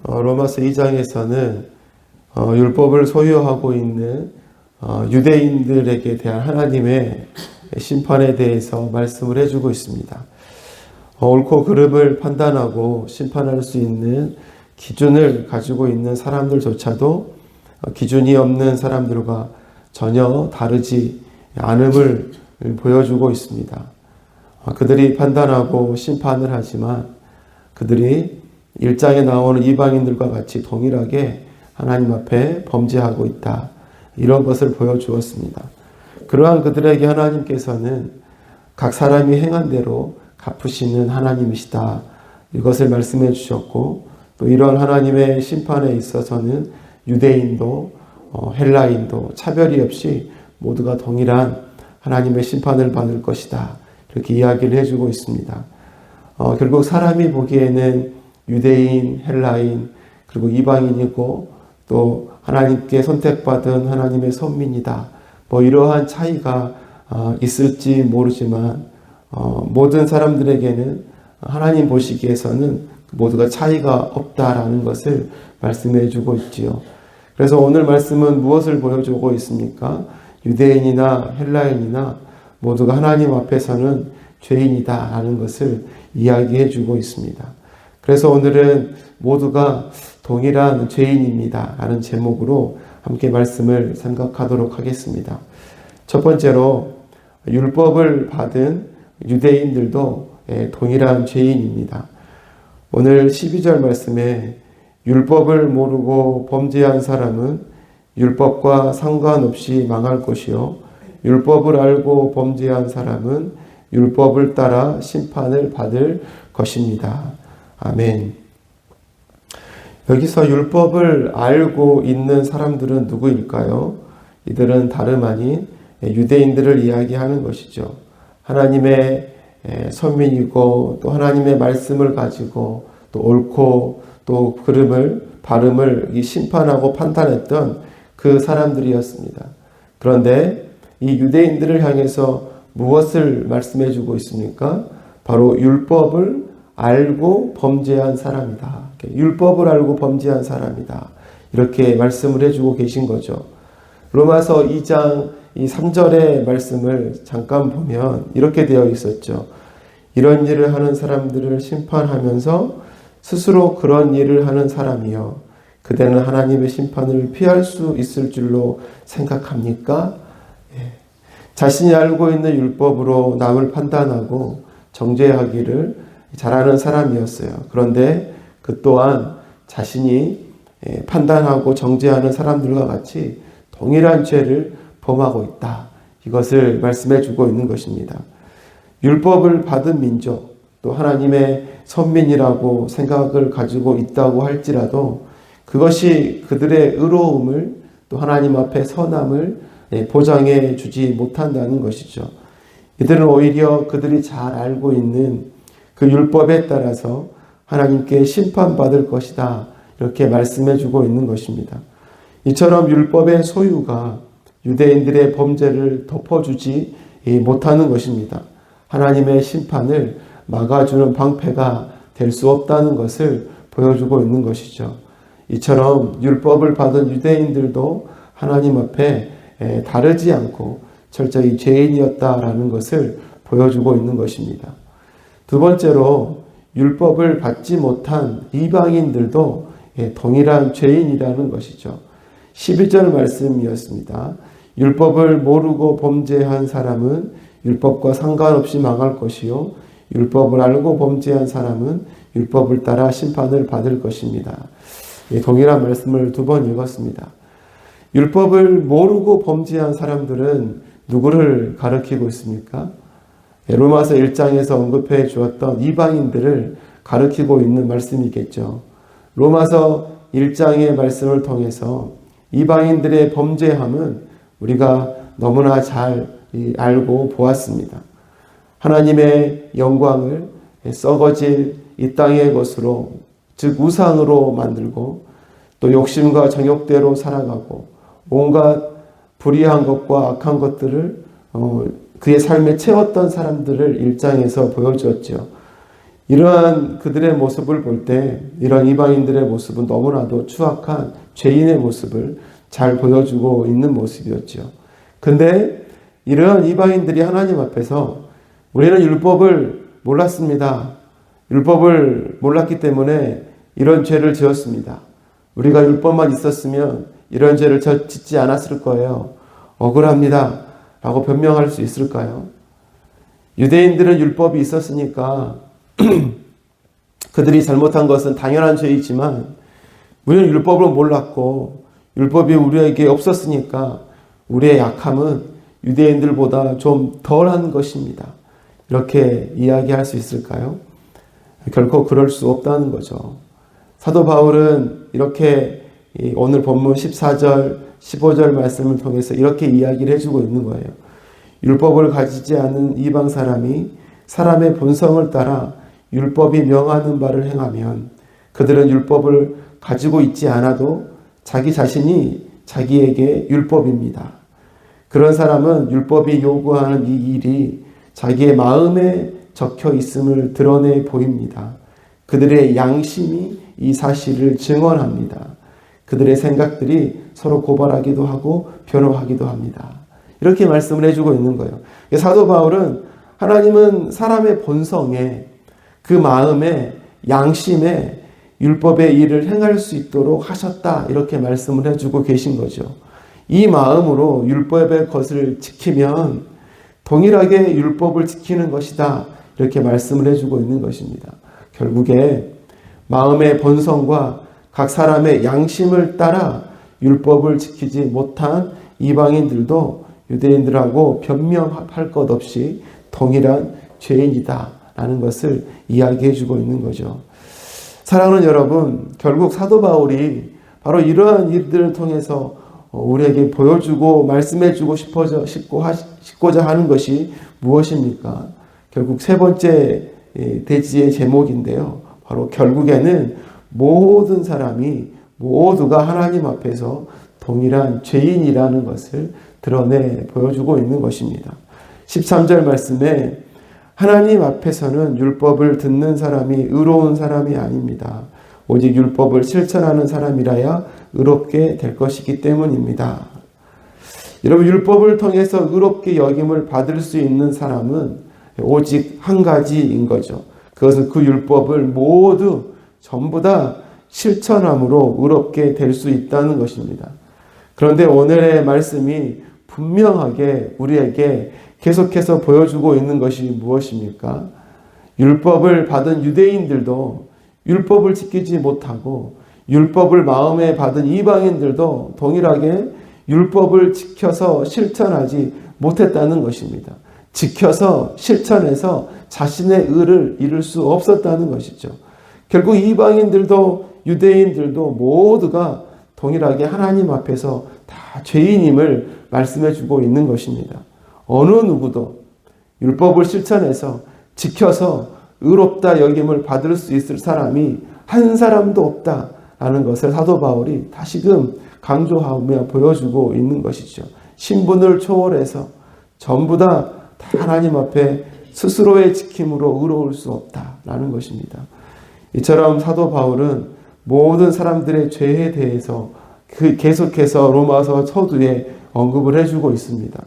로마서 2장에서는 율법을 소유하고 있는 유대인들에게 대한 하나님의 심판에 대해서 말씀을 해주고 있습니다. 옳고 그름을 판단하고 심판할 수 있는 기준을 가지고 있는 사람들조차도 기준이 없는 사람들과 전혀 다르지 않음을 보여주고 있습니다. 그들이 판단하고 심판을 하지만 그들이 1장에 나오는 이방인들과 같이 동일하게 하나님 앞에 범죄하고 있다. 이런 것을 보여주었습니다. 그러한 그들에게 하나님께서는 각 사람이 행한 대로 갚으시는 하나님이시다. 이것을 말씀해 주셨고, 또 이런 하나님의 심판에 있어서는 유대인도 헬라인도 차별이 없이 모두가 동일한 하나님의 심판을 받을 것이다. 이렇게 이야기를 해주고 있습니다. 결국 사람이 보기에는 유대인, 헬라인, 그리고 이방인이고 또 하나님께 선택받은 하나님의 선민이다. 이러한 차이가 있을지 모르지만 모든 사람들에게는 하나님 보시기에서는 모두가 차이가 없다라는 것을 말씀해 주고 있지요. 그래서 오늘 말씀은 무엇을 보여주고 있습니까? 유대인이나 헬라인이나 모두가 하나님 앞에서는 죄인이다라는 것을 이야기해 주고 있습니다. 그래서 오늘은 모두가 동일한 죄인입니다 라는 제목으로 함께 말씀을 생각하도록 하겠습니다. 첫 번째로 율법을 받은 유대인들도 동일한 죄인입니다. 오늘 12절 말씀에 율법을 모르고 범죄한 사람은 율법과 상관없이 망할 것이요 율법을 알고 범죄한 사람은 율법을 따라 심판을 받을 것입니다. 아멘. 여기서 율법을 알고 있는 사람들은 누구일까요? 이들은 다름 아닌 유대인들을 이야기하는 것이죠. 하나님의 선민이고 또 하나님의 말씀을 가지고 또 옳고 또 바름을 심판하고 판단했던 그 사람들이었습니다. 그런데 이 유대인들을 향해서 무엇을 말씀해 주고 있습니까? 바로 율법을 알고 범죄한 사람이다. 율법을 알고 범죄한 사람이다. 이렇게 말씀을 해주고 계신 거죠. 로마서 2장 이 3절의 말씀을 잠깐 보면 이렇게 되어 있었죠. 이런 일을 하는 사람들을 심판하면서 스스로 그런 일을 하는 사람이여 그대는 하나님의 심판을 피할 수 있을 줄로 생각합니까? 자신이 알고 있는 율법으로 남을 판단하고 정죄하기를 잘하는 사람이었어요. 그런데 그 또한 자신이 판단하고 정죄하는 사람들과 같이 동일한 죄를 범하고 있다. 이것을 말씀해 주고 있는 것입니다. 율법을 받은 민족, 또 하나님의 선민이라고 생각을 가지고 있다고 할지라도 그것이 그들의 의로움을 또 하나님 앞에 선함을 보장해 주지 못한다는 것이죠. 이들은 오히려 그들이 잘 알고 있는 그 율법에 따라서 하나님께 심판받을 것이다. 이렇게 말씀해 주고 있는 것입니다. 이처럼 율법의 소유가 유대인들의 범죄를 덮어주지 못하는 것입니다. 하나님의 심판을 막아주는 방패가 될 수 없다는 것을 보여주고 있는 것이죠. 이처럼 율법을 받은 유대인들도 하나님 앞에 다르지 않고 철저히 죄인이었다라는 것을 보여주고 있는 것입니다. 두 번째로 율법을 받지 못한 이방인들도 동일한 죄인이라는 것이죠. 11절 말씀이었습니다. 율법을 모르고 범죄한 사람은 율법과 상관없이 망할 것이요 율법을 알고 범죄한 사람은 율법을 따라 심판을 받을 것입니다. 동일한 말씀을 두 번 읽었습니다. 율법을 모르고 범죄한 사람들은 누구를 가리키고 있습니까? 로마서 1장에서 언급해 주었던 이방인들을 가리키고 있는 말씀이겠죠. 로마서 1장의 말씀을 통해서 이방인들의 범죄함은 우리가 너무나 잘 알고 보았습니다. 하나님의 영광을 썩어질 이 땅의 것으로, 즉 우상으로 만들고 또 욕심과 정욕대로 살아가고 온갖 불의한 것과 악한 것들을 그의 삶에 채웠던 사람들을 1장에서 보여주었죠. 이러한 그들의 모습을 볼 때 이런 이방인들의 모습은 너무나도 추악한 죄인의 모습을 잘 보여주고 있는 모습이었죠. 근데 이러한 이방인들이 하나님 앞에서 우리는 율법을 몰랐습니다. 율법을 몰랐기 때문에 이런 죄를 지었습니다. 우리가 율법만 있었으면 이런 죄를 짓지 않았을 거예요. 억울합니다. 라고 변명할 수 있을까요? 유대인들은 율법이 있었으니까 그들이 잘못한 것은 당연한 죄이지만 우리는 율법을 몰랐고 율법이 우리에게 없었으니까 우리의 약함은 유대인들보다 좀 덜한 것입니다. 이렇게 이야기할 수 있을까요? 결코 그럴 수 없다는 거죠. 사도 바울은 이렇게 오늘 본문 14절, 15절 말씀을 통해서 이렇게 이야기를 해주고 있는 거예요. 율법을 가지지 않은 이방 사람이 사람의 본성을 따라 율법이 명하는 바를 행하면 그들은 율법을 가지고 있지 않아도 자기 자신이 자기에게 율법입니다. 그런 사람은 율법이 요구하는 이 일이 자기의 마음에 적혀 있음을 드러내 보입니다. 그들의 양심이 이 사실을 증언합니다. 그들의 생각들이 서로 고발하기도 하고 변호하기도 합니다. 이렇게 말씀을 해주고 있는 거예요. 사도 바울은 하나님은 사람의 본성에 그 마음에 양심에 율법의 일을 행할 수 있도록 하셨다. 이렇게 말씀을 해주고 계신 거죠. 이 마음으로 율법의 것을 지키면 동일하게 율법을 지키는 것이다. 이렇게 말씀을 해주고 있는 것입니다. 결국에 마음의 본성과 각 사람의 양심을 따라 율법을 지키지 못한 이방인들도 유대인들하고 변명할 것 없이 동일한 죄인이다 라는 것을 이야기해 주고 있는 거죠. 사랑하는 여러분, 결국 사도 바울이 바로 이러한 일들을 통해서 우리에게 보여주고 말씀해 주고 싶고자 하는 것이 무엇입니까? 결국 세 번째 대지의 제목인데요. 바로 결국에는 모든 사람이 모두가 하나님 앞에서 동일한 죄인이라는 것을 드러내 보여주고 있는 것입니다. 13절 말씀에 하나님 앞에서는 율법을 듣는 사람이 의로운 사람이 아닙니다. 오직 율법을 실천하는 사람이라야 의롭게 될 것이기 때문입니다. 여러분, 율법을 통해서 의롭게 여김을 받을 수 있는 사람은 오직 한 가지인 거죠. 그것은 그 율법을 모두 전부 다 실천함으로 의롭게 될 수 있다는 것입니다. 그런데 오늘의 말씀이 분명하게 우리에게 계속해서 보여주고 있는 것이 무엇입니까? 율법을 받은 유대인들도 율법을 지키지 못하고 율법을 마음에 받은 이방인들도 동일하게 율법을 지켜서 실천하지 못했다는 것입니다. 지켜서 실천해서 자신의 의를 이룰 수 없었다는 것이죠. 결국 이방인들도 유대인들도 모두가 동일하게 하나님 앞에서 다 죄인임을 말씀해 주고 있는 것입니다. 어느 누구도 율법을 실천해서 지켜서 의롭다 여김을 받을 수 있을 사람이 한 사람도 없다라는 것을 사도 바울이 다시금 강조하며 보여주고 있는 것이죠. 신분을 초월해서 전부 다 하나님 앞에 스스로의 지킴으로 의로울 수 없다라는 것입니다. 이처럼 사도 바울은 모든 사람들의 죄에 대해서 계속해서 로마서 서두에 언급을 해주고 있습니다.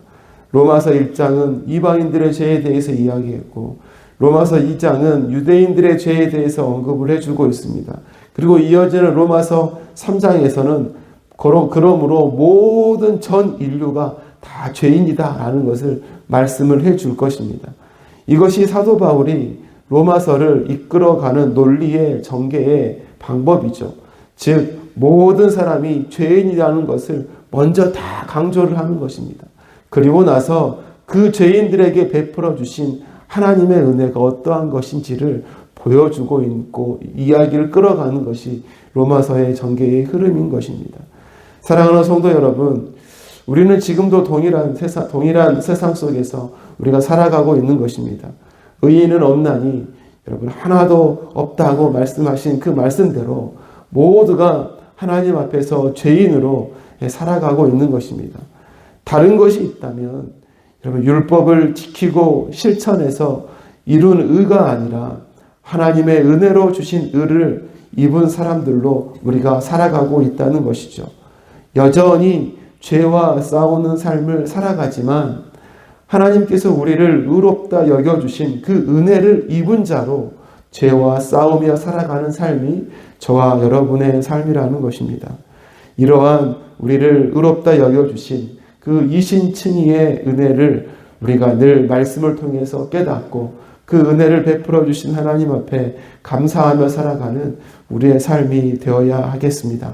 로마서 1장은 이방인들의 죄에 대해서 이야기했고 로마서 2장은 유대인들의 죄에 대해서 언급을 해주고 있습니다. 그리고 이어지는 로마서 3장에서는 그러므로 모든 전 인류가 다 죄인이다라는 것을 말씀을 해줄 것입니다. 이것이 사도 바울이 로마서를 이끌어가는 논리의 전개의 방법이죠. 즉 모든 사람이 죄인이라는 것을 먼저 다 강조를 하는 것입니다. 그리고 나서 그 죄인들에게 베풀어 주신 하나님의 은혜가 어떠한 것인지를 보여주고 있고 이야기를 끌어가는 것이 로마서의 전개의 흐름인 것입니다. 사랑하는 성도 여러분, 우리는 지금도 동일한 세상 속에서 우리가 살아가고 있는 것입니다. 의인은 없나니 여러분 하나도 없다고 말씀하신 그 말씀대로 모두가 하나님 앞에서 죄인으로 살아가고 있는 것입니다. 다른 것이 있다면 여러분 율법을 지키고 실천해서 이룬 의가 아니라 하나님의 은혜로 주신 의를 입은 사람들로 우리가 살아가고 있다는 것이죠. 여전히 죄와 싸우는 삶을 살아가지만 하나님께서 우리를 의롭다 여겨주신 그 은혜를 입은 자로 죄와 싸우며 살아가는 삶이 저와 여러분의 삶이라는 것입니다. 이러한 우리를 의롭다 여겨주신 그 이신칭의의 은혜를 우리가 늘 말씀을 통해서 깨닫고 그 은혜를 베풀어 주신 하나님 앞에 감사하며 살아가는 우리의 삶이 되어야 하겠습니다.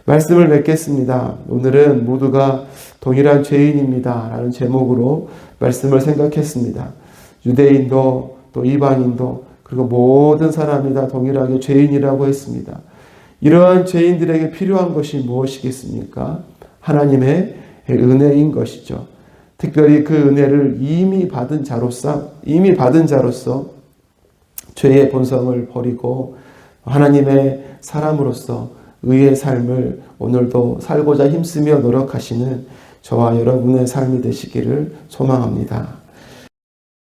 말씀을 맺겠습니다. 오늘은 모두가 동일한 죄인입니다 라는 제목으로 말씀을 생각했습니다. 유대인도 또 이방인도 그리고 모든 사람이 다 동일하게 죄인이라고 했습니다. 이러한 죄인들에게 필요한 것이 무엇이겠습니까? 하나님의 은혜인 것이죠. 특별히 그 은혜를 이미 받은 자로서 죄의 본성을 버리고 하나님의 사람으로서 의의 삶을 오늘도 살고자 힘쓰며 노력하시는 저와 여러분의 삶이 되시기를 소망합니다.